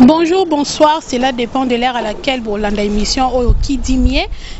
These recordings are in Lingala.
Bonjour, bonsoir, cela dépend de l'heure à laquelle vous avez l'émission qui dit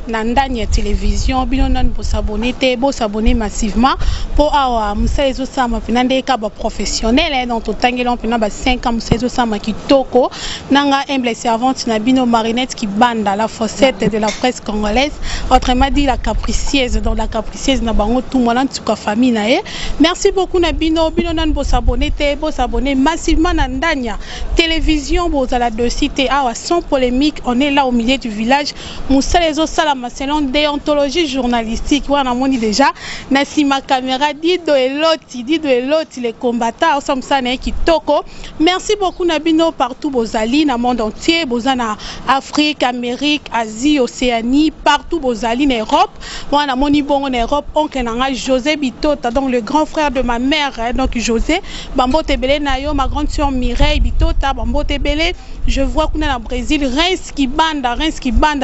Nandania télévision, binonan pour s'abonner, pour s'abonner massivement pour avoir Moussaizo Sama Pinande Kaba professionnel dans tout Tangelon Pinaba 5 ans Moussaizo Sama qui toko Nanga humble servante Nabino Marinette qui bande à la fossette de la presse congolaise, autrement dit la capricieuse, dans la capricieuse Nabango tout le monde en famille nae. Merci beaucoup Nabino, binonan pour s'abonner massivement Nandania télévision. À la docité, sans polémique, on est là au milieu du village. Moussa les autres salama selon déontologie journalistique. On a dit déjà, Nassima caméra Dido et l'autre, les combattants, ensemble ça n'est qui toko. Merci beaucoup Nabino partout Bozali, dans le monde entier, Bozana Afrique, Amérique, Asie, Océanie, partout Bozali, en Europe. Moi on a moni bon en Europe, oncle nanga José Bitota, donc le grand frère de ma mère, donc José, Bambo Tebele Nayo, ma grande soeur Mireille Bitota, Bambo Tebele. Je vois qu'on est au Brésil, Reims qui bande,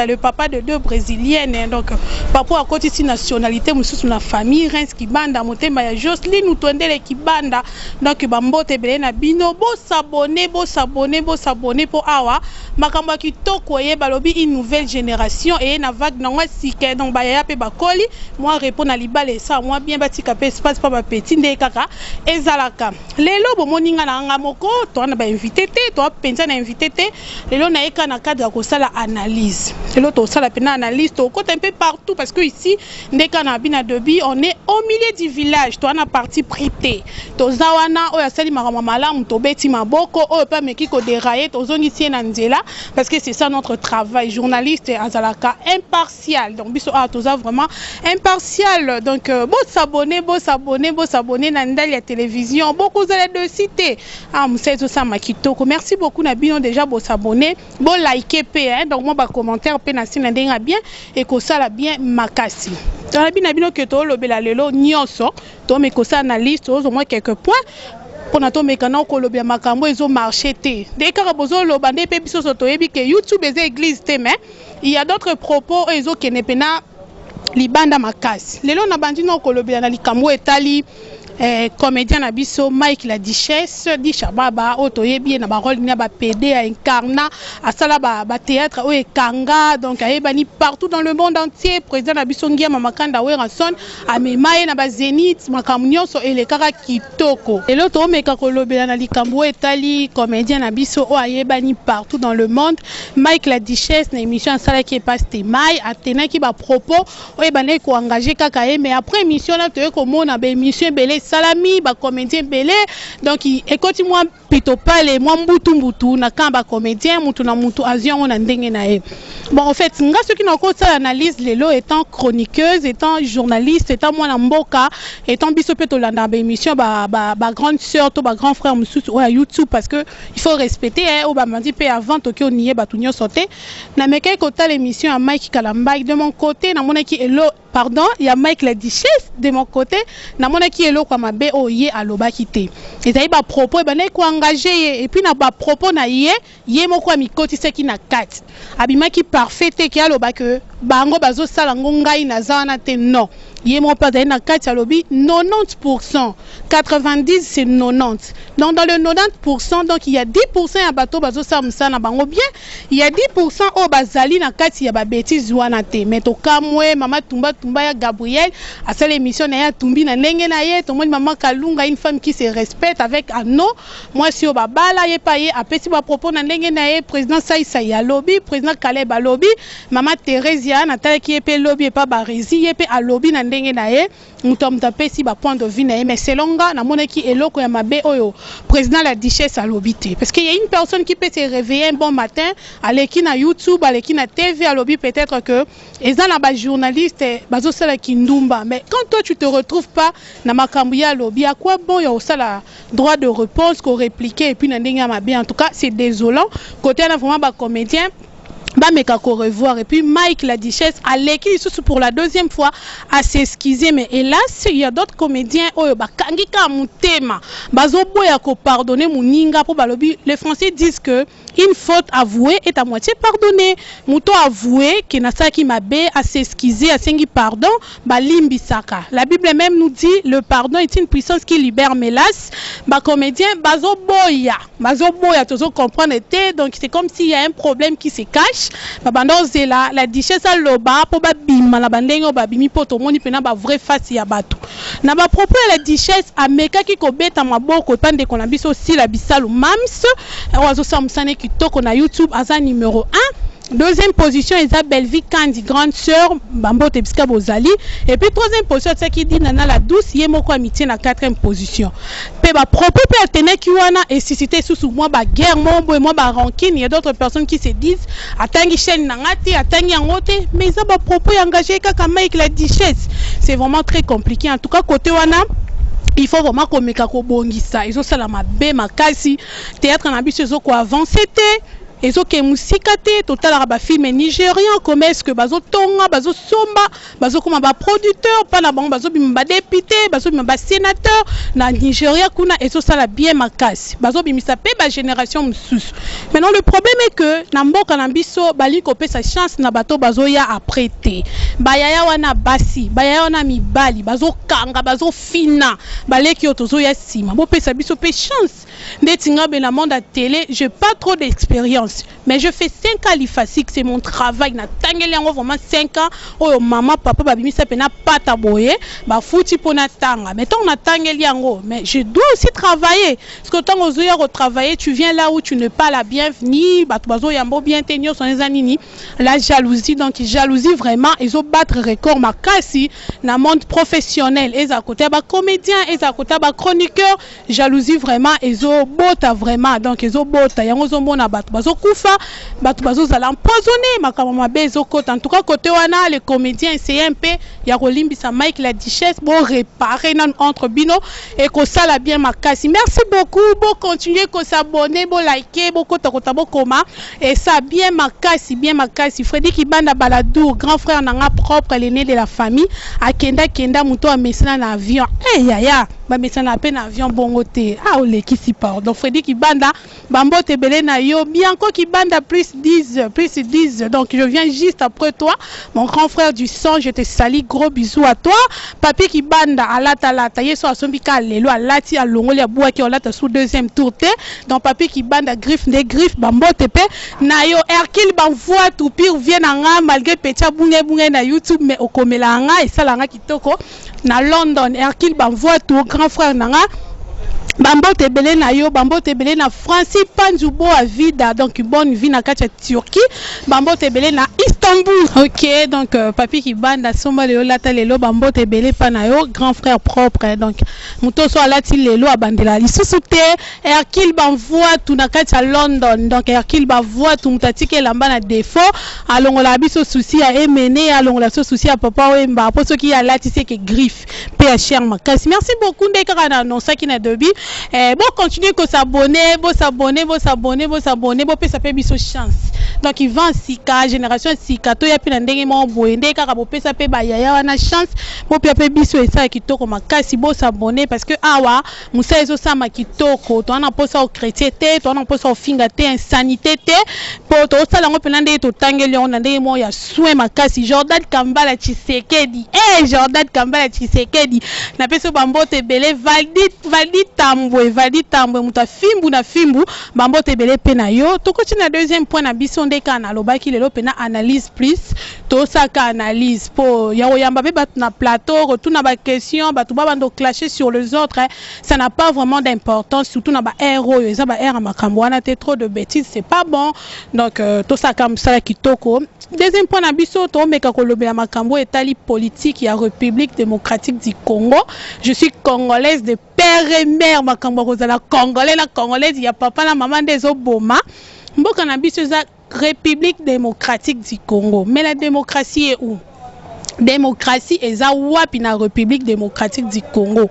le papa de deux brésiliennes. Donc, papa à côté de nationalité, nous sommes la famille, Reims qui bande, Motema Jocelyne, nous tournons qui bande. Donc, Bambo Tebele Nabino, beau s'abonner pour Awa. Makamba qui tokoye balobi une nouvelle génération et na vague nangwa sike donc baya pe bakoli moi répond à libale ça moi bien bati kapé espace pas ba petit ndé kaka ezalaka lelo bo moninga na nga moko to na ba invité té to penza na invité té lelo na eka na cadre ko sala analyse lelo to sala pena analyse to côté un peu partout parce que ici ndeka na bina debi on est au milieu du village to na partie prité to zawana o ya sali makama malamu to beti maboko o pa meki ko dérailler to zoni ici na nzela parce que c'est ça notre travail journaliste azalaka impartial donc biso a toza vraiment impartial donc beau s'abonner na ndali ya télévision beaucoup de citer Moussaizo Sama kitoko merci beaucoup na bino déjà beau s'abonner beau liker pe donc moi ba commentaire pe na sina ndenga bien et ko sala bien makasi dans la bino que to lobela lelo nyonso to me ko sa analyse au moins quelques points pour notre mécano kolobia makambo ils ont marché té dès que bozo lo bande pe biso soto yebi que YouTube est église té mais il y a d'autres propos ils ont kenepena libanda makasi lelo na bandi no kolobia na likambo etali comédien Nabiso Mike la Duchesse di Shababa otoyebi na ba rôle na ba PD à incarna à sala ba théâtre o ekanga donc ayebani partout dans le monde entier président Nabiso Ngia Mamakanda Weranson amemaye na ba Zénith makamnyo so ele kaka kitoko elo to meka kolobela na likambo etali comédien Nabiso o ayebani partout dans le monde Mike la Duchesse na émission sala qui passe mai atena ki ba propos o ebane ko engager kaka mais après émission là to ko mona ba émission belé salami ba comédien belé donc écoute moi plutôt pas les moi mbutu na kamba comédien mutu na mutu avion on ndenge na e bon en fait nga ceux qui n'ont pas ça analyse lelo étant chroniqueuse étant journaliste étant moi na mboka étant biso peto landa ba émission ba grande sœur to ba grand frère mususu ou à YouTube parce que il faut respecter au ba mandi pe avant to ki oniye ba tunyo sauter na meka ko ta l'émission à Mike Kalambay de mon côté na mona ki elo pardon il y a Mike la Duchesse de mon côté na mona ki elo kwa mabe oye aloba kité ezali ba propos e bana ko engagé et puis na ba propos na ye moko mikoti ce qui na kat abima ki parfait ki aloba que bango bazo sala ngai na zana te non yemo pas dans 4 alobi 90% 90 c'est 90 donc dans le 90% donc il y a 10% ya bato bazo samsa na bango bien il y a 10% au bazali na kati ya ba bêtise wana te mais to kamwe mama tumba ya Gabriel à cette émission na ya tumbi na ndenge na ye to moni maman Kalunga une femme qui se respecte avec Anno moi si o babala ye pa ye apesi ba propos na ndenge na ye président Saïsa ya lobby président Caleb lobby maman Thérèse na tala ki pe lobby et pas barezi ye pe a lobby na ndenge na ye mutom tapesi ba point de vue na ye mais selonga na monaki eloko ya mabe oyo président la Duchesse a lobby te parce qu'il y a une personne qui peut se réveiller un bon matin aleki na YouTube aleki na TV a lobby peut-être que eza na ba journaliste bazo sala kindumba mais quand toi tu te retrouves pas na makambu ya lobby à quoi bon ya osala droit de réponse ko répliquer et puis na ndenge ya mabe en tout cas c'est désolant côté na vraiment ba comédien Bameka ko revoir et puis Mike la Duchesse a l'écrit pour la deuxième fois à s'excuser, mais hélas il y a d'autres comédiens oyo bakangi ka mutema bazo boya ko pardonner muninga pour balobi. Les Français disent que une faute avouée est à moitié pardonnée. Muto avoué que nasaki mabe à s'excuser à sengi pardon balimbi saka. La Bible même nous dit le pardon est une puissance qui libère, mais hélas ba comédien bazo boya toujours comprendre était, donc c'est comme s'il y a un problème qui se cache. Babandozela la Duchesse a loba po ba bima la bandengo ba bimi poto moni pena ba vrai face ya bato na ba propos la Duchesse ameka ki ko beta maboko tande ko na biso si la bisalu mams wazo samsane kitoko na YouTube aza numéro 1. Deuxième position, Isabelle Vikandi, grande sœur, Bambo Tebska Bozali. Et puis troisième position, c'est qui dit Nana la douce, Yemoko Amitié na quatrième position. Pe ba propos pe atene ki wana et suscité sous moi ba guerre mombo et moi ba rancune. Il y a d'autres personnes qui se disent atangi chaîne nangati, atangi angote, mais ça ba propos engagé kaka Mike la Duchesse. C'est vraiment très compliqué. En tout cas côté wana il faut vraiment qu'on meka ko bongisa. Ils ont ça la mabe makasi. Théâtre na biso zo ko avancer té. Et ce qui est musique, total arabe film nigérien, comme est-ce que bazo tonga, bazo somba, bazo comme un producteur, pas na bon, bazo bimba député, bazo bimba sénateur, na Nigeria kuna et ça la bien makasi, bazo bimisa pe ba génération msus. Maintenant le problème est que na mboka na biso bali kopé sa chance na bato bazo ya apprêter, bayaya wana basi, bayaya wana mibali, bazo kanga, bazo fina, baleki otozo ya sima, bo pe sa biso pe chance. Netinga ben la monde à télé, j'ai pas trop d'expérience. Mais je fais 5 ans à l'IFASIC, c'est mon travail. Na tangeli yango vraiment 5 ans. Oh maman, papa, babimi ça pena pas taboyer. Ba fouti pour na tanga. Mais tant na tangeli yango, mais je dois aussi travailler. Parce que tant aux yeux retravailler, tu viens là où tu n'es pas la bienvenue. Ba tubazo yambo bien tenir son anini. La jalousie, donc jalousie vraiment. Ils ont battre record ma kasi na monde professionnel. Ils à côté ba comédien, ils à côté ba chroniqueur. Jalousie vraiment. Ils ont bota vraiment. Donc ils ont bota. Yango zo mona bat bazo kufa bato bazo zala empoisonné makama mabe ezokota. En tout cas côté wana les comédiens essayaient un peu ya kolimbisa Mike la Duchesse bon réparer nan entre bino et que ça la bien makasi. Merci beaucoup, bon continuer ko s'abonner, bon liker, bon kota kota bon koma et ça bien makasi Freddy Kibanda Baladour grand frère nanga propre l'aîné de la famille akenda muto a mesina na avion yaya ba mesina pe na avion bongote ole kisi pardon Freddy Kibanda bambo tebele na yo Bianco Kibanda plus 10 donc je viens juste après toi mon grand frère du sang, je te salue, gros bisous à toi. Papi Kibanda alata yeso asombika lelo alati alongoli abua ki olata sous deuxième tour te donc Papi Kibanda griffe bambo tepe na yo Hercule banvoa tout pire vient nga malgré pecha bunge na YouTube mais okomela nga esalanga kitoko na London. Hercule banvoa tout grand frère nanga Bambo Tebele na yo, Bambo Tebele na Francis Panjubo à Vida, donc bonne vie na Kacha Turquie, Bambo Tebele na Istanbul. Ok, donc Papi Kibanda Soma Leo Lata Lelo, Bambo Tebele Panayo, grand frère propre, donc Muto so alati Lelo à Bandela. Isusute, Hercule Banvoa tout na Kacha London, donc Hercule Banvoa tout mutatike lamba na défaut, alongo la biso souci à Emene, alongo la souci à Papa Wemba, pour ceux qui a lati c'est que griffe, PHR Makas. Merci beaucoup, Ndekara non ça qui n'a de bon continuer que s'abonner, bon pe ça peut biso chance. Donc il va sika génération sika to ya pe ndenge mo boende kaka bo pe ça peut ba yaya wana chance bo pe biso esa kitoko makasi bo s'abonner parce que awa musa ezo sama kitoko to na posa au chrétien te to na posa au finga te insanité te po to sala ngo pe ndenge to tangeli on ndenge mo ya soin makasi Jordan Kambala Tshisekedi Jordan Kambala Tshisekedi na peso bambo te belé validi tambwe muta fimbu na fimbu bambo tebele pena yo to continue na deuxième point na biso ndeka na lobaki lelo pena analyse plus to saka analyse po ya oyamba be bat na plateau retourna ba question batu ba bando clasher sur les autres ça n'a pas vraiment d'importance surtout na ba héros eza ba héros makambo wana te trop de bêtises c'est pas bon donc to saka msala kitoko. Deuxième point na biso to meka kolobe ya makambo etali politique ya République démocratique du Congo. Je suis congolaise de père et mère makambo kozala congolais la congolaise ya papa la maman des oboma mboka na biso za République démocratique du Congo. Mais la démocratie est où? démocratie eza wapi na République démocratique du Congo,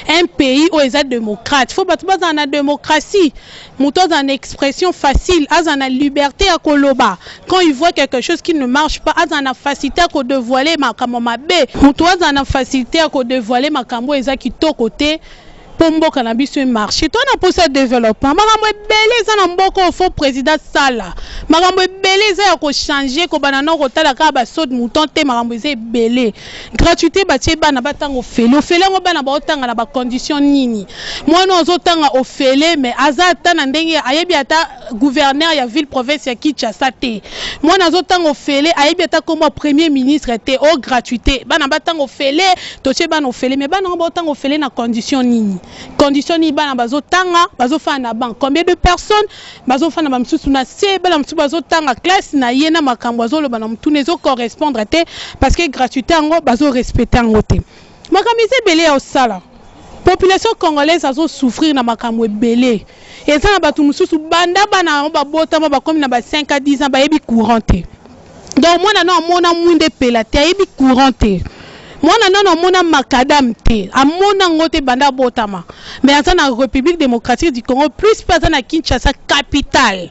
un pays où eza démocrate. Faut battre dans la démocratie, muto dans expression facile, dans la liberté à koloba. Quand il voit quelque chose qui ne marche pas, dans la facilité à ko dévoiler makambo mabe, muto dans la facilité à ko dévoiler makambo eza qui to côté. Pombo cannabis sur marché. Toi na pour ce développement. Makambo belé za na mboko faux président sala. Makambo belé za ko changer ko banana ko tala ka ba saut mouton te makambo za belé. Gratuité ba tie bana batango fele. Ofele ngo bana ba otanga na ba condition nini. Moi no ozotanga ofele mais azata na ndenge ayebi ata gouverneur ya ville province ya Kinshasa te. Moi na zotanga ofele ayebi ata comme premier ministre te au gratuité. Bana batango ofele to tie bana ofele mais bana ngo otanga ofele na condition nini. Condition ni bana bazo tanga bazo fa na bank combien de personnes bazo fa na bamsusu na se bana msusu bazo tanga classe na yena makambo bazo lo bana mtu nezo correspondre te parce que gratuité ngo bazo respecter ngo te makamize belé au sala population congolaise azo souffrir na makambo belé et ça na batu msusu banda bana ba botama ba comme na ba 5 à 10 ans ba yebi courant te donc moi na non mona mwinde pela te yebi courant te. Moi non mona makadam te amona ngote banda botama mais en la République démocratique du Congo plus personne à Kinshasa capitale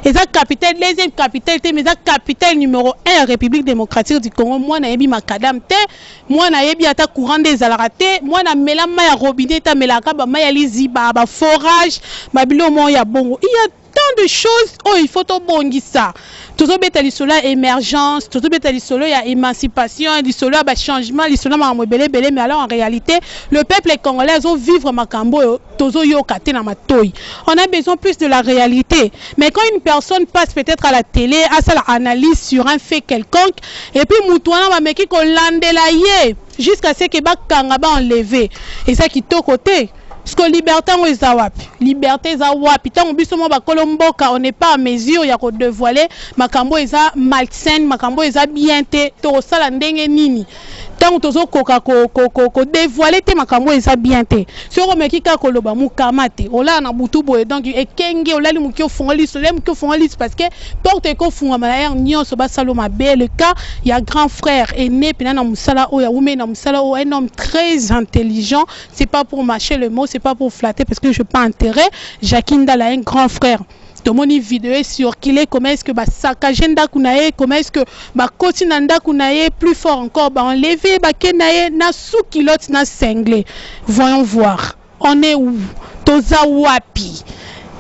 et ça capitale deuxième capitale te mais ça capitale numéro 1 République démocratique du Congo moi na yebi makadam te moi na yebi ata courant des alarate moi na melama ya robinet ta melaka ba mayali ziba ba forage ba bilomo ya bongo il y a tant de choses oh il faut to bongisa tout beta lisolo émergence tout beta lisolo ya émancipation lisolo ba changement lisolo ma belé mais alors en réalité le peuple congolais doit vivre makambo tozo yokate na matoi on a besoin plus de la réalité mais quand une personne passe peut-être à la télé à ça l'analyse sur un fait quelconque et puis mutuana ba meki ko landela ye jusqu'à ce que ba kanga ba enlever et ça qui to côté. Parce que liberté est wapi. Liberté est wapi. Tant que nous ba kolomboka, on n'est pas à mesure ya ko dévoiler makambo eza malsaine, makambo eza bien te, to sala ndenge nini. Tant que tozo koka ko dévoiler te makambo eza bien te. Si on meki ka koloba mukamate, ola na butu boye donc ekenge ola li mukio fongoli, solem mukio fongoli parce que porte ko funga malaire nyonso ba saloma be le cas il y a grand frère aîné pena na musala o ya wume na musala o un homme très intelligent, c'est pas pour mâcher le mot, c'est pas pour flatter parce que je pas intérêt. Jacqueline Dala un grand frère. De mon vidéo sur qu'il est comment est-ce que ba sakagenda kunaye comment est-ce que ba kotinanda kunaye plus fort encore ba enlever ba kenaye na sous kilote na cinglé. Voyons voir. On est où? Toza wapi.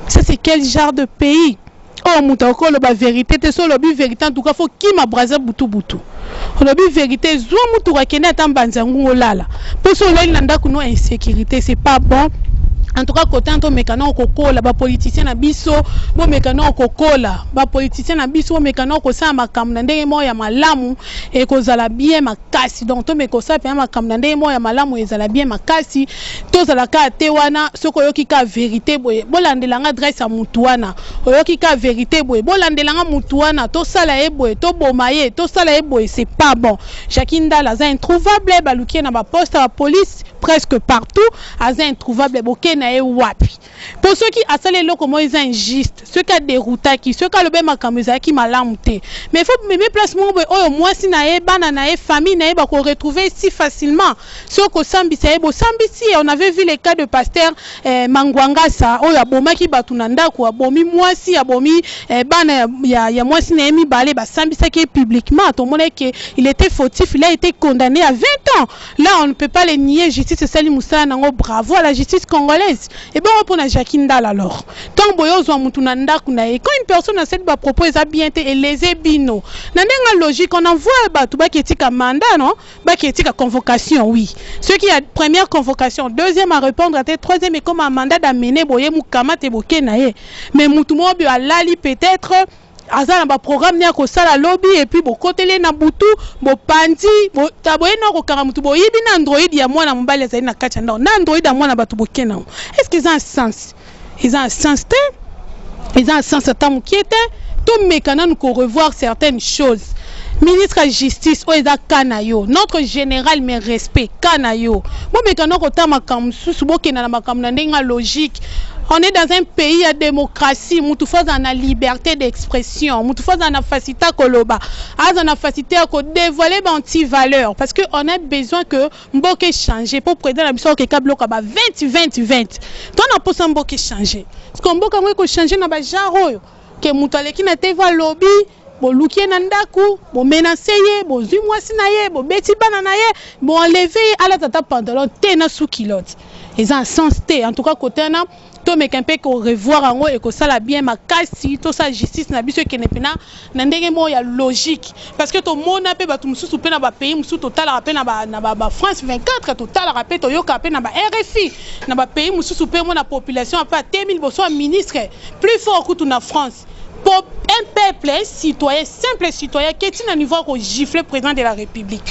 Ça c'est quel genre de pays? Oh moutako le ba vérité te so le bi vérité en tout cas faut qui ma braza butu butu. Le bi vérité zo mutu wa kena tambanzangu olala. Pour so là nanda kuno insécurité c'est pas bon. En tout cas, côté on mécano kokola, ba politicien na biso, bo mécano kokola, ba politicien na biso, mécano ko sa makam na ndenge mo ya malamu et ko zala bien makasi. Donc to meko sa pe makam na ndenge mo ya malamu e zala bien makasi. To zala ka te wana, soko yoki ka vérité boye. Bo landelanga adresse a mutu wana. Oyoki ka vérité boye. Bo landelanga mutu wana, to sala e boye, to bomaye, to sala e boye, c'est pas bon. Jacqueline Dala za introuvable ba luki na ba poste à la police presque partout, aza introuvable boké na e wapi. Pour ceux qui asale loko mo ils injuste, ceux qui a dérouté qui ceux qui le be makameza qui malamute. Mais faut même placement boy oh moi si na e bana na e famille na e ba ko retrouver si facilement. Ceux ko sambisa e bo sambisi on avait vu les cas de pasteur Mangwangasa oh ya boma ki batunanda ko abomi moi si abomi bana ya moi si na emi balé ba sambisa ki publiquement tout le monde que il était fautif, il a été condamné à 20 ans. Là on ne peut pas le nier. Justice Sali Moussa nango bravo à la justice congolaise. Et bon pour la Jacqueline Dal alors. Tant boyo zo mutunanda kunaye. Quand une personne a cette propose a bien été les ebino. Nandenga logique on envoie batu ba ketika mandat non? Ba ketika convocation oui. Ceux qui a première convocation, deuxième à répondre à troisième et comme un mandat d'amener boye mukamate boke naye. Mais mutumo bi alali peut-être azana ba programme nia ko sala lobby et puis bo kotele na butu bo pandi bo taboye na ko kanga mutu bo yibi na android ya mwana mbali za ina kacha ndao na android ya mwana batu bokena est-ce qu'ils ont un sens ils ont un sens ils ont un sens tamu kiete to mekana nous ko revoir certaines choses. Ministre de justice oeza kanayo notre général mais respect kanayo bo mekana ko tama kam susu bokena na makam na ndenga logique. On est dans un pays à démocratie, nous faisons la liberté d'expression, nous faisons la facilité à koloba, la facilité à dévoiler des valeurs parce que on a besoin que mboke changer pour président la mission que kabloka ba 20. Toi na posa mboke changer. Parce que mboka ngwe ko changer na ba jaro que mutaleki na teva lobby bo lukie na ndaku bo menacer ye bo zui mwasi na ye bo beti bana na ye bo enlever ala tata pantalon te na sous culotte. Ils ont un sens te en tout cas côté na to me kempe ko revoir en haut et que ça la bien makasi to sa justice na biso kenepena na ndenge mo ya logique parce que to mona pe batu mususu pe na ba pays mususu total rappel na ba France 24 total rappel to yoka pe na ba RFI na ba pays mususu pe mo na population pa 2000 bo so ministre plus fort que tout na France. Pour un peuple, un citoyen, simple citoyen, qui est à niveau au gifler président de la République.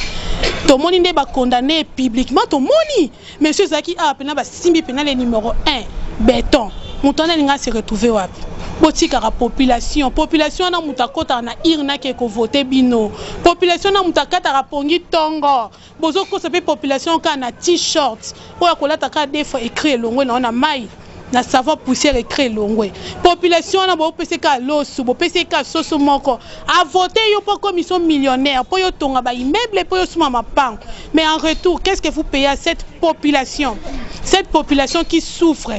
Tout le monde est condamné publiquement, tout le monde. Monsieur Zaki a appelé Simbi Pénal numéro 1, béton. Mon temps est se retrouver à la population. Population na mutakota na irna qui est voté bino. Population na mutakata rapongi tongo. Bozo ko sepe population ka na t-shirt. Oya kola taka defo écrit longwe na ona mai. Na savoir pousser et créer l'ongwe. Population na bo pese ka losu, bo pese ka soso moko. A voter yo pour comme ils sont millionnaires, pour yo tonga ba immeuble, pour yo suma ma pan. Mais en retour, qu'est-ce que vous payez à cette population? Cette population qui souffre.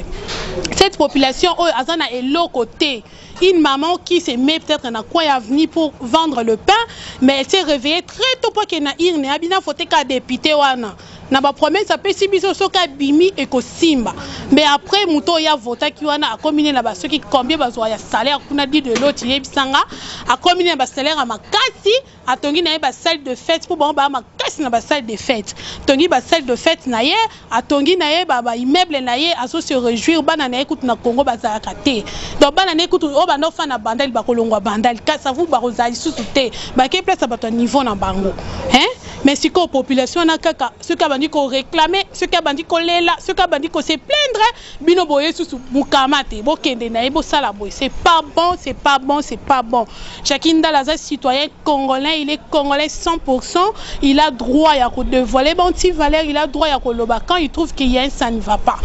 Cette population oh azana est l'autre côté. Une maman qui se met peut-être dans quoi avenir pour vendre le pain, mais elle s'est réveillée très tôt pour qu'elle na irne abina faut ka député wana. Na ba promesse ça peut si biso soka bimi et ko simba. Mais après muto ya vota ki wana a combiner na ba ceux qui combien bazwa ya salaire kuna dit de l'autre yebisanga a combiner ba salaire à makasi a tongi na ba salle de fête pour ba makasi na ba salle de fête. Tongi ba salle de fête na ye a tongi na ye ba immeuble na ye aso se réjouir bana na écoute na Congo bazaka te. Donc bana na écoute o bana fa na bandal ba kolongwa bandal ka ça vous ba rozali sous-te ba ke place ba niveau na bango. Hein? Mais si ko population na kaka ce ka bandi ko réclamer, ce ka bandi ko lela, ce ka bandi ko se plaindre, bino boye sous mukamate, bo kende na ebo sala boy. C'est pas bon, c'est pas bon, c'est pas bon. Chacun dans citoyen congolais, il est congolais 100%, il a droit à dévoiler bon petit valeur, il a droit à loba quand il trouve qu'il y a un ça ne va pas.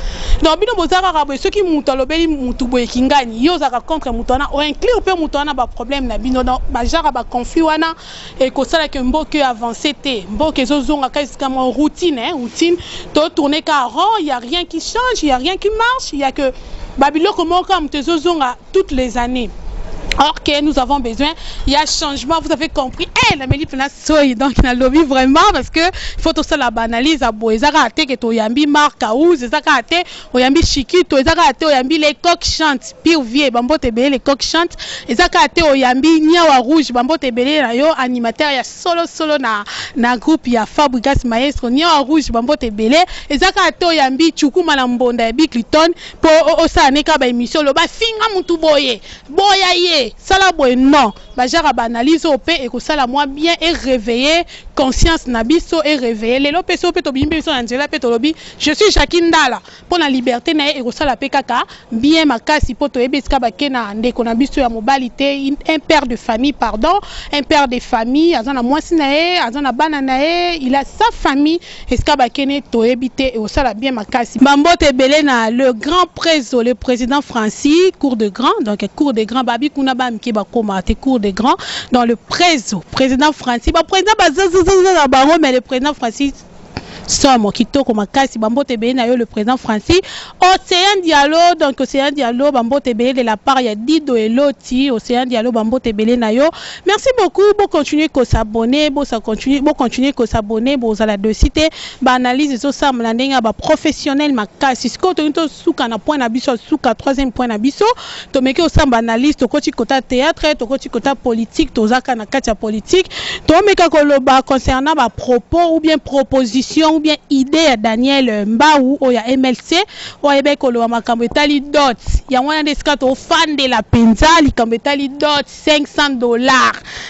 Donc bino bozara raboy ceux qui mutalobeli mutu boye kingani, yo zaka contre mutana o inclure pe mutana ba problème na bino donc ba jara ba conflit wana et ko sala que mboke avancer te. Mboke zozonga comme routine hein, routine to tourner car il y a rien qui change, il y a rien qui marche, il y a que babilo comment comme te zozonga toutes les années. Or que nous avons besoin, il y a changement, vous avez compris. La Mélie Pena soy donc il a lobby vraiment parce que il faut tout ça la banalise à Boezaka ate que to yambi marka ou zaka ate oyambi chikito ezaka ate oyambi les coqs chantent pire vieux bambo tebele les coqs chantent ezaka ate oyambi nyawa rouge bambo tebele na yo animateur ya solo na groupe ya Fabrigas Maestro nyawa rouge bambo tebele ezaka ate oyambi chukuma na mbonda ya Big Liton po osaneka ba émission lo ba finga mutu boye ye sala boye non ba jara banalise au pe et que ça la moi bien et réveiller conscience nabiso et réveiller les lopeso pe to bimbi so Angela pe to lobi je suis Jacqueline Dala pour la liberté na et que ça la pe kaka bien makasi poto ebeska ba kena ndeko na biso ya mobilité un père de famille pardon un père de famille azana mwasi na e azana bana na e il a sa famille eska ba kene to ebité et ça la bien makasi bambote belé na le grand préso le président Francis cour de grand donc cour de grand babi kuna ba mki ba koma te cour de grand dans le président Francis ba président mais le président Francis somme kitoko makasi bambote be na yo le président Francis Océan Diallo donc Océan Diallo bambote be de la part ya Dido et Loti Océan Diallo bambote be na yo merci beaucoup bon continuer ko s'abonner bon continuer ko s'abonner bon za la de cité ba analyse so ça la ndenga ba professionnel makasi siko to suka na point na biso suka troisième point na biso to meke o samba analyse to koti kota théâtre to koti kota politique to zaka na kati ya politique to meka ko loba concernant ba propos ou bien proposition ou bien idée à Daniel Mbaou ou ya MLC ou ya bekolo wa makambo etali dot ya wana deskato fan de la penza likambo etali dot $500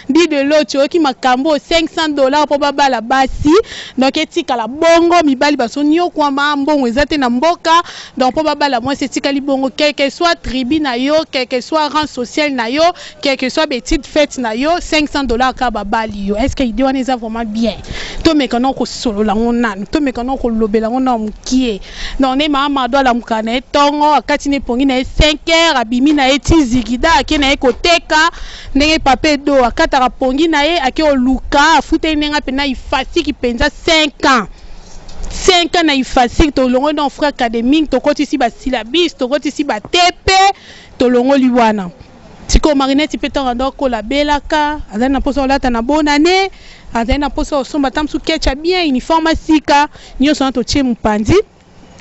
dit de l'autre qui makambo $500 pour baba la basi donc etika la bongo mibali basonio kwa mbongo ezate na mboka donc pour baba la moi c'est tika li bongo quel que soit tribu na yo quel que soit rang social na yo quel que soit petite fête na yo $500 ka baba li yo est-ce que idée wana eza vraiment bien to mekano ko solo la ngona to mekano ko lobela ngona mukie non ne mama do la mukana tongo akati ne pongi na 5h abimi na eti zigida ake na ekoteka ndenge pape do akata ka pongi na ye ake oluka afute nenga pena ifasi ki penza 5 ans 5 ans na ifasi to longo dans frère académique to koti si ba syllabus to koti si ba TP to longo liwana siko marinette peut rendre ko la belaka azana poso lata na bonne année azana poso somba tamsu kecha bien uniforme sika nyo so to tie mupandi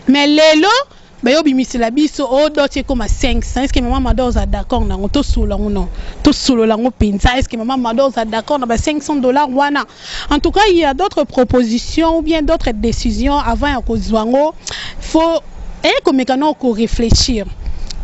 mais lelo bayo bimisila biso o doté comme 500 est-ce que maman Mado za d'accord na to solo non to solo la ngopinza est-ce que maman Mado za d'accord na $500 wana en tout cas il y a d'autres propositions ou bien d'autres décisions avant ya kozwango faut comme mekano ko réfléchir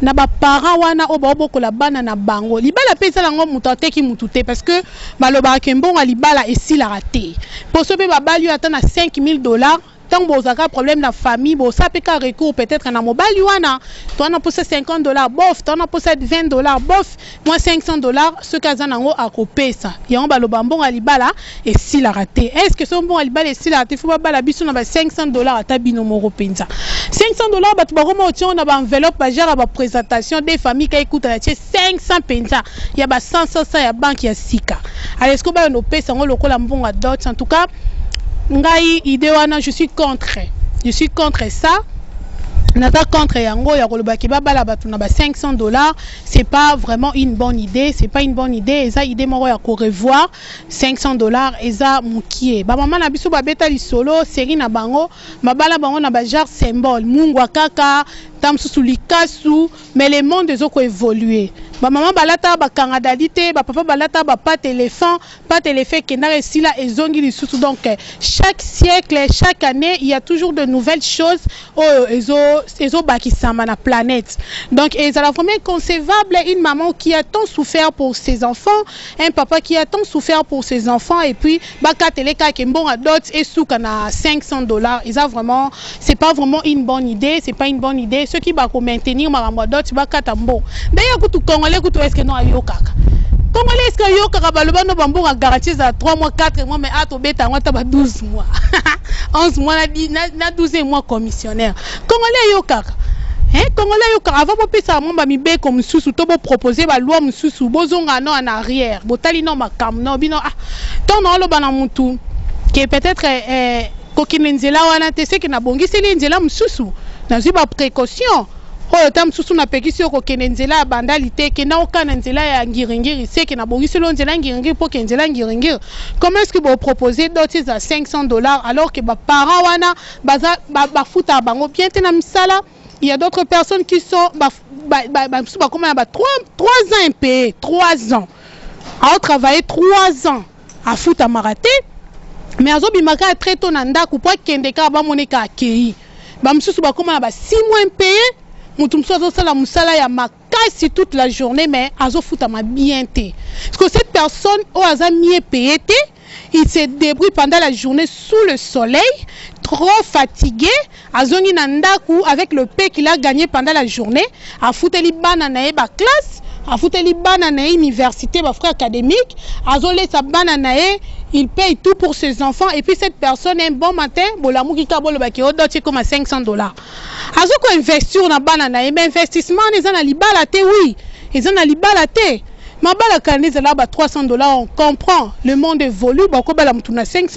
na ba parents wana o ba bokola bana na bango libala pesa lango muto ateki mutu te parce que baloba kembonga libala esila raté poso pe babali ata na $5000 tant que vous avez un problème dans la famille, vous avez un recours peut-être dans mobile yuana, tu en as posé $50, bof, tu en as posé $20, bof, moi $500, ce cas en a coupé ça. Il y a un balobambon à libala et si la raté. Est-ce que son bon à libala et si la raté, il faut pas la biso na $500 à tabino moro penza. $500 bah tu vas remonter on a une enveloppe bah genre à présentation des familles qui écoutent à 500 penza. Il y a bah 100 il y a banque il y a sika. Alors est-ce que bah on paie ça on le colle en bon à d'autres en tout cas. Ngai idée wana je suis contre ça nata contre yango ya koloba ke babala batu na $500 c'est pas vraiment une bonne idée eza idée moko ya ko revoir $500 eza mukie ba mama na biso ba beta lisolo série na bango mabala bango na ba genre symbole mungwa kaka tamsusu likasu mais le monde ezo ko évoluer ba maman balata ba kangadalité ba papa balata ba pas téléphone qui n'a réussi là ezongi lisusu donc chaque siècle chaque année il y a toujours de nouvelles choses ezo bakisama na planète donc et ça la vraiment concevable une maman qui a tant souffert pour ses enfants un papa qui a tant souffert pour ses enfants et puis baka teleka kembon à d'autres et souka na $500 ils a vraiment c'est pas vraiment une bonne idée ceux qui va maintenir maramba d'autres baka tambo d'ailleurs kutu congolais kutu est-ce que non ayo kaka congolais est-ce que yo kaka baloba no bambo ga garantie za 3 mois 4 mois mais ato beta ngata ba 12 mois 11 mois na 12 mois commissionnaire congolais yo kaka congolais yo kaka avant popesa mamba mibe comme susu to bo proposer ba loi mususu bozonga no en arrière botali no makam no bino ton no lo bana mutu que peut-être kokinenzela wana te c'est que na bongiseli nzela mususu na ziba précaution oyo tam susu na pekisi ko kenenzela bandalité ke na okana nzela ya ngiringiri c'est que na bongiselo nzela ngiringiri pour que nzela ngiringiri comment est-ce que vous proposez d'autres à $500 alors que ba parents wana baza ba futa bango bien te na misala il y a d'autres personnes qui sont comme 3 ans impayés 3 ans à travailler 3 ans à futa maraté mais azo bimaka très tôt na ndako pour kendeka ba moneka akei ba msusu ba comme 6 mois impayés mutumso azosala musala ya makasi toute la journée mais azofuta ma bien te parce que cette personne au hasard mieux payé te il se débrouille pendant la journée sous le soleil trop fatigué azongi na ndaku avec le paie qu'il a gagné pendant la journée afuteli bana na ba classe afuteli bana na université ba frère académique azolé sa bana na il paye tout pour ses enfants et puis cette personne un bon matin bolamu kika bolo ba ki odote comme $500 azoko investir na bana na mais investissement les na libala te oui ils na libala te mabala kanisa là ba $300 on comprend le monde évolue ba ko bala mutuna $500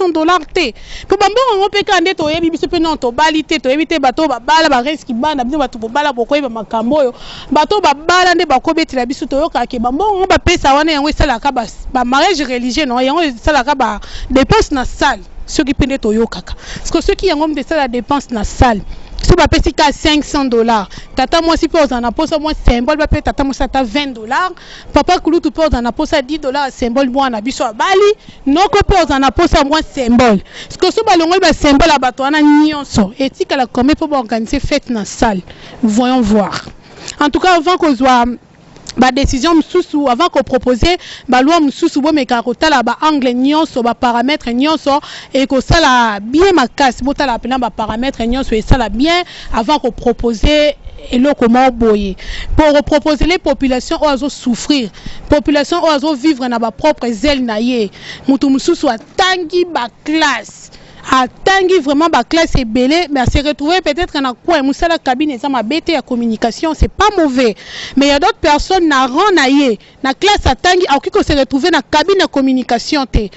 te ko bambo on peut kande to yebi biso pe non to balite to yebite bato ba bala ba risque bana bino bato bala boko yeba makambo yo bato ba bala nde ba ko betila biso to yoka ke bambo on ba pesa wana yango sala ka ba mariage religieux non yango sala ka ba dépense na salle ceux qui pende to yokaka parce que ceux qui yango de ça la dépense na salle si ba pesi ka $500 tata moi si pose en aposa moi symbole ba pe tata moi ça ta $20 papa kulutu pose en aposa $10 symbole moi na biso bali noko pose en aposa moi symbole parce que so ba longo ba symbole ba to na nyonso etika la comme pour organiser fête na salle voyons voir en tout cas avant qu'on soit ba décision msusu avant qu'on proposer ba loi msusu bo mekarota la ba angle nyonso ba paramètres nyonso et que ça la bien makasi bota la pena ba paramètres nyonso et ça la bien avant qu'on proposer eloko mo boye pour proposer les populations ozo souffrir population ozo vivre na ba propre zèle na ye mutu mususu atangi ba classe atangi vraiment ba classe est belé mais à se retrouver peut-être na quoi musala cabine ça ma bête ya communication c'est pas mauvais mais il y a d'autres personnes na rang na ye na classe atangi a ko se retrouver na cabine de communication te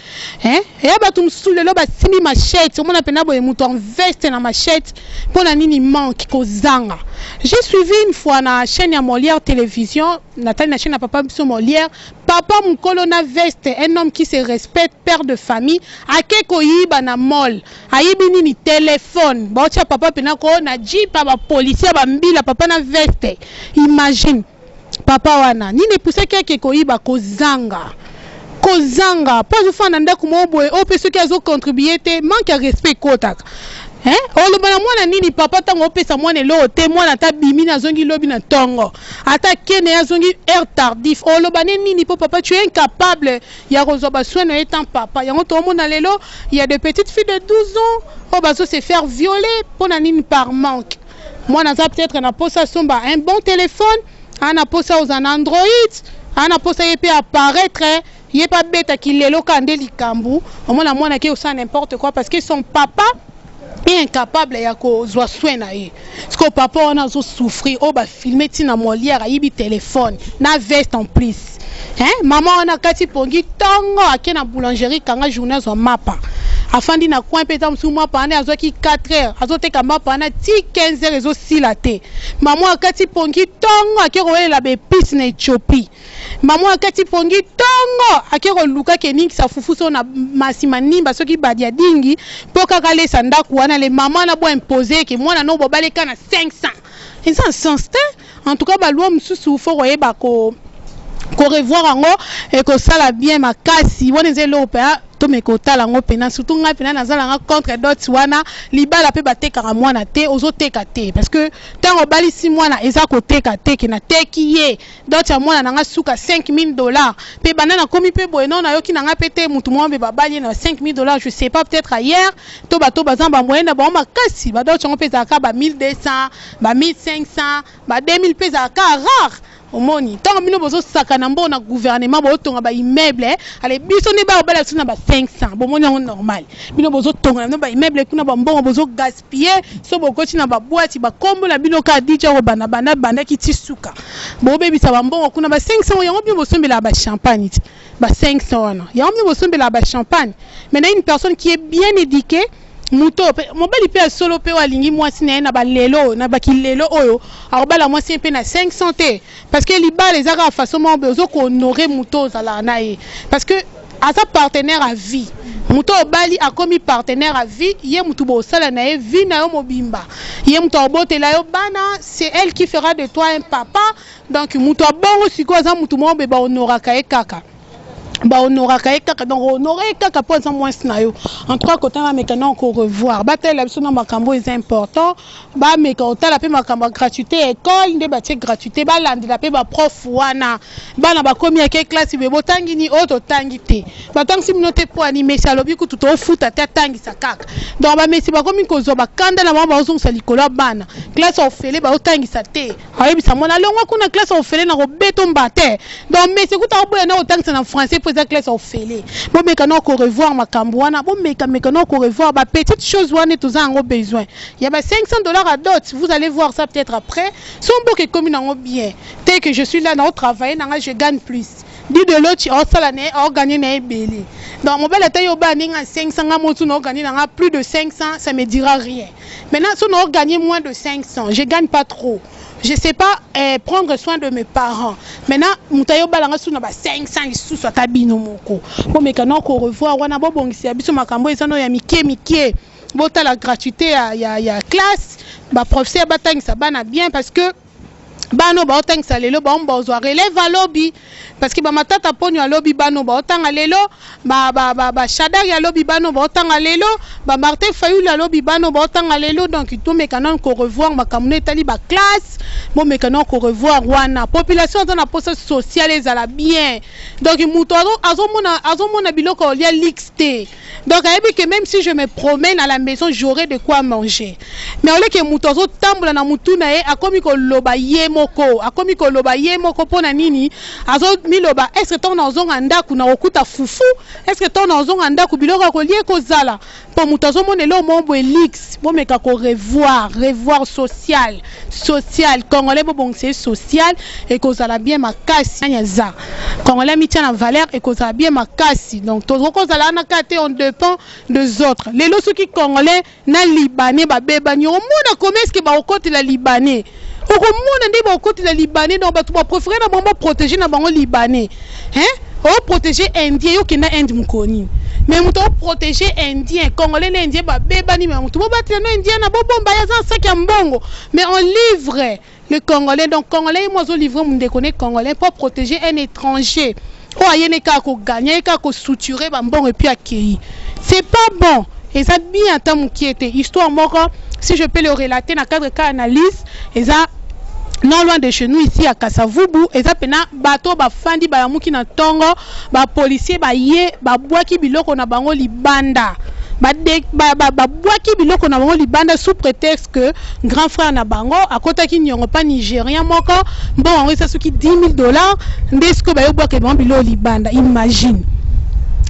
hein et ba tum sous le ba simi machette on appelle na boye mutu en veste na machette pour na nini manque ko zanga. J'ai suivi une fois na chaîne ya Molière télévision Nathalie na chaîne na papa sur Molière papa mukolo na veste un homme qui se respecte père de famille akeko yiba na mall ayibi nini téléphone baotia papa pena ko na jeep ba policier ba mbila papa na veste imagine papa wana nini pousse keko yiba ko zanga po je fana ndako mo boye o pe ceux qui azo contribuer te manque de respect kotaka. Hein? Olobana mwana nini papa tango pesa mwana lo te mwana ta bimi na zongi lobi na tongo ata kene ya zongi air tardif olobane nini po papa tu es incapable ya rezoba soin étant papa yango to mona lelo il y a des petites filles de 12 ans au bazo se faire violer pour na nini par manque mwana za peut-être na posa somba un bon téléphone ana posa aux Android ana posa yepe apparaître yé pas bête qui lelo kande likambu mwana mwana ki osa n'importe quoi parce que son papa est incapable ya ko zwa soin na ye parce que papa on a zo souffrir o ba filmer tina Molière ayibi téléphone na veste en plus hein maman on a kati pongi tongo akena boulangerie kanga journée zo mapa afandi na coin peta msu mapa ane azoki 4 heures azoteka mapa na ti 15 heures ezo silate maman akati pongi tongo akero la be pis na Ethiopie maman akati pongi tongo akero luka keningi sa fufu so na masima nimba soki badia dingi poka kale sanda kuana le maman na bo imposer ke mwana no bobaleka na 500 et ça sens en tout cas ba loi msusu fo royeba ko revoir ango et que ça la bien makasi wona zelo pa to me kota lango pena surtout nga pena nazala nga contre d'autres wana libala pe bateka ka mwana te ozoteka te parce que tango bali si mwana eza koteka te ke na teki ye d'autres mwana nga suka $5,000 pe banana komi pe boye non ayoki nga pete mutu mwambe babali na $5,000 je sais pas peut-être ailleurs to bazamba moyenne ba makasi ba d'autres ngo pesa ka ba 1200 ba 1500 ba 2000 pesa ka rare omoni tant bino bozo sakana mbona gouvernement bo tonga ba immeuble ale biso ne ba obala suna ba 500 bo moni ngo normal bino bozo tonga na ba immeuble kuna ba mbongo bozo gaspiller so bokoti na ba boîte ba kombo na bino ka DJ ro bana ki tisuka bo bebisa ba mbongo kuna ba 500 yango bino bosombela ba champagne ba 500 wana yango bino bosombela ba champagne mais une personne qui est bien éduquée muto mobali pe solo pe walingi mwasi na ba lelo na ba kilelo oyo akobala mwasi pe na 500 te parce que libala ezaka façon mo bezo ko honorer muto zala na ye parce que asa partenaire à vie muto obali akomi partenaire à vie ye mutu bo sala na ye vie na yo mobimba ye muto obotela yo bana c'est elle qui fera de toi un papa donc muto bongo siko za mutu mo be ba honoraka e kaka ba honoraka kaka donc honorer kaka pour ça moins na yo en trois côtés na mécano ko revoir batel biso na makambo est important ba mekota la pe makambo gratuité école nde ba tie gratuité ba landela pe ba prof wana bana ba komi ya classe be botangi ni auto tangi te ba tangi note pour animer ça lobi ku tuto futa ta tangi sa kaka donc ba mesi ba komi ko zo ba kanda na ba zo sa likolo bana classe ofele ba otangi sa te ayebi sa mona longwa kuna classe ofele na ko beto mbate donc mesi ku ta boya na otangi na français pour classe ofele bon mécano ko revoir makambo wana bon mécano ko revoir ba petite chose wana tous en besoin il y a $500 à dot vous allez voir ça peut-être après son beau que comme en bien dès que je suis là dans travailler je gagne plus dit de l'autre tu as l'année gagner na belé donc mon bel taille au bas ninga 500 motu no gagner na plus de 500 ça me dira rien maintenant si on gagner moins de 500 je gagne pas trop. Je sais pas prendre soin de mes parents. Maintenant, mutayo balanga suna ba 500 sous soit tabino moko. Bon mécano ko revoir wana bo bongisi biso makambo ezano ya mike. Bota la gratuité ya classe, ba professeur batangisa bana bien parce que bano ba otangisa lelo ba mbozwa relève à lobby parce que ba matata ponyo à lobby bano ba otanga lelo ba Shadari à lobby bano ba otanga lelo ba Martin Fayulu à lobby bano ba otanga lelo donc tout mécanon ko revoir ma kamune tali ba classe bon mécanon ko revoir wana population dans la poste sociale ezala bien donc muto azomona biloko lia lixte donc ayebi que même si je me promène à la maison j'aurai de quoi manger mais ole que muto azo tambola na mutu na ye akomi ko loba ye moko akomi ko loba ye moko pona nini azo miloba est-ce que ton ozonga ndaku na okuta fufu est-ce que ton ozonga ndaku biloko ko lié ko zala po muto azo monelo mombo elix bo meka ko revoir social congolais bo bonse social et ko zala bien makasi nyaza congolais mitia na valeur et ko zala bien makasi donc to ko zala na kate on dépend des autres les lots qui congolais na libanais ba beba nyo mona comment est-ce que ba okoti la libanais au monde ndi ba okoti la libanais donc ba tu ba préférer na bango protéger na bango libanais hein o protéger indien yo kina indi mukoni mais muto protéger indien congolais les indien ba beba ni mais muto bo batela no indien na bo bomba ya za sac ya mbongo mais on livre le congolais donc congolais moi zo livre mun déconner congolais pour protéger un étranger o ayene ka ko gagner ka ko suturer ba mbongo et puis accueillir c'est pas bon et ça bien tant qui était histoire moko si je peux le relater dans cadre cas analyse et ça non loin de chez nous ici à Kasavubu et ça pena bateau ba fandi ba yamuki na tongo ba policier ba ye ba bwaki biloko na bango libanda ba bwaki biloko na bango libanda sous prétexte que grand frère na bango akotaki nyongo pa nigérien moko bon on ça soki $10,000 ndesko ba yo bwaki bango biloko libanda imagine.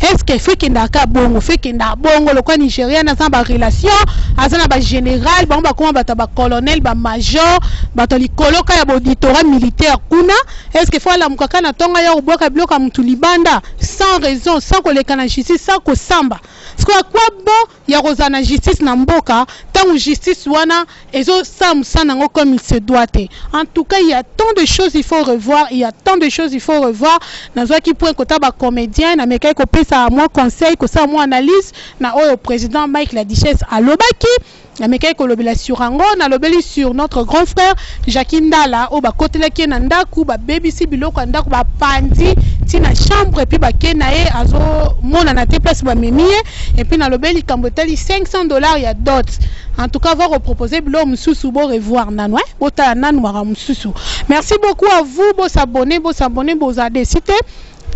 Est-ce que fait qu'il n'a qu'à bongo, fait qu'il n'a bongo, le quoi nigérien n'a pas de relation, à ça n'a pas général, bah on va comment bah t'as colonel, bah major, bah t'as les colocs à l'auditorat militaire kuna. Est-ce que faut la mukaka na tonga ya uboka ka bloka mtulibanda sans raison, sans que les canaux justice, sans que samba. Parce que quoi bon, il y a Rosana justice na mboka, tant justice wana, et zo sam sanango comme il se doit. En tout cas, il y a tant de choses il faut revoir, il y a tant de choses il faut revoir. Nazo qui point kota ba comédien, na mekai ko ça à moi conseil que ça à moi analyse na au président Mike la Duchesse à Lobaki na mekai ko lobela sur ango na lobeli sur notre grand frère Jacques Ndala au ba kotela ki na ndaku ba baby si biloko ndaku ba pandi ti na chambre et puis ba kenae azo mona na te place ba memie et puis na lobeli kamboteli $500 ya dot en tout cas va reproposer bilo mususu bo revoir nanwa bota nanu mara mususu merci beaucoup à vous bo s'abonner bo adéciter.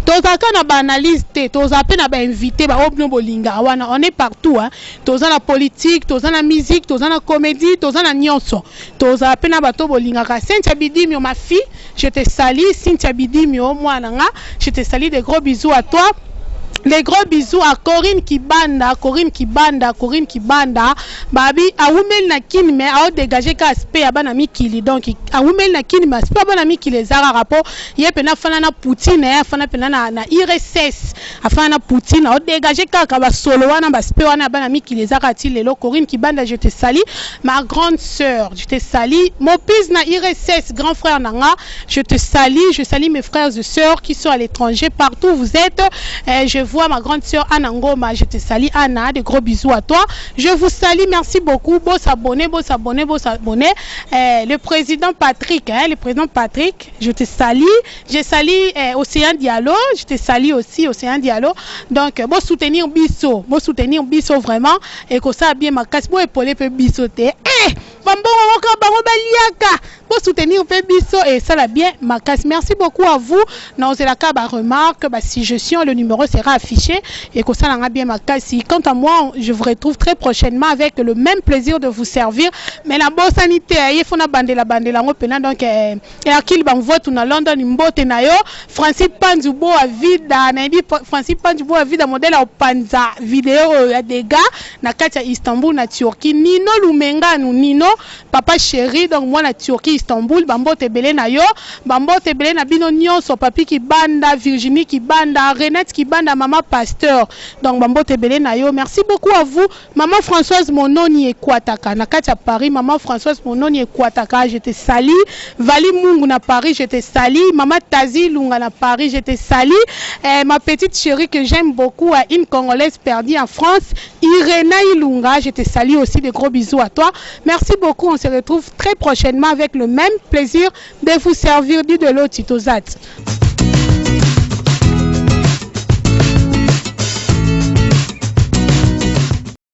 Tozaka na ba analyse te, tozape na ba invité ba obno bolinga wana on est partout hein. Toza na politique, toza na musique, toza na comédie, toza na nyonso. Tozape na bato bolinga ka Cynthia Bidimio ma fille, je te salue Cynthia Bidimio mwana nga, je te salue des gros bisous à toi. Les gros bisous à Corinne Kibanda, babi a woumel na kin mais a dégager ka aspect a banami kili donc a woumel na kin mais aspect banami kili zara rapport ye pena fana na Poutine ya fana pena na IRSS a fana Poutine a dégager ka ba solo wana ba aspect wana banami kili zara ti lelo Corinne Kibanda je te salue ma grande sœur je te salue mon pis na IRSS grand frère nanga je te salue je salue mes frères et sœurs qui sont à l'étranger partout où vous êtes je vois ma grande sœur Anna Ngoma, je te salue Anna, de gros bisous à toi. Je vous salue, merci beaucoup. Beau s'abonner. Le président Patrick, je te salue. Je salue Océan Diallo, je te salue aussi Océan Diallo. Donc, beau soutenir Bisso vraiment. Et que ça a bien ma casse, beau épauler peut bissoter. Pour soutenir Bisso et ça l'a bien ma casse. Merci beaucoup à vous. Non, c'est la cas remarque si je suis le numéro sera affiché et que ça l'a bien ma casse. Quant à moi, je vous retrouve très prochainement avec le même plaisir de vous servir. Mais la bonne sanité, il faut la bande donc et à qui il vote na London mbote na yo Francis Panzubo a vida na Francis Panzubo a vida modèle au panza vidéo ya des gars na katia Istanbul na Turquie Nino Lumenga Nino papa chéri donc moi na Turquie Istanbul bambote belé na yo bambote belé na bino nyonso papi ki banda Virginie ki banda Renette ki banda maman pasteur donc bambote belé na yo merci beaucoup à vous maman Françoise Mononi Ekwataka na katia Paris maman Françoise Mononi Ekwataka je te salue Vali Mungu na Paris je te salue maman Tazi Lunga na Paris je te salue ma petite chérie que j'aime beaucoup une Congolaise perdue en France Irena Ilunga je te salue aussi des gros bisous à toi merci beaucoup. On se retrouve très prochainement avec le même plaisir de vous servir du de l'eau Titozat.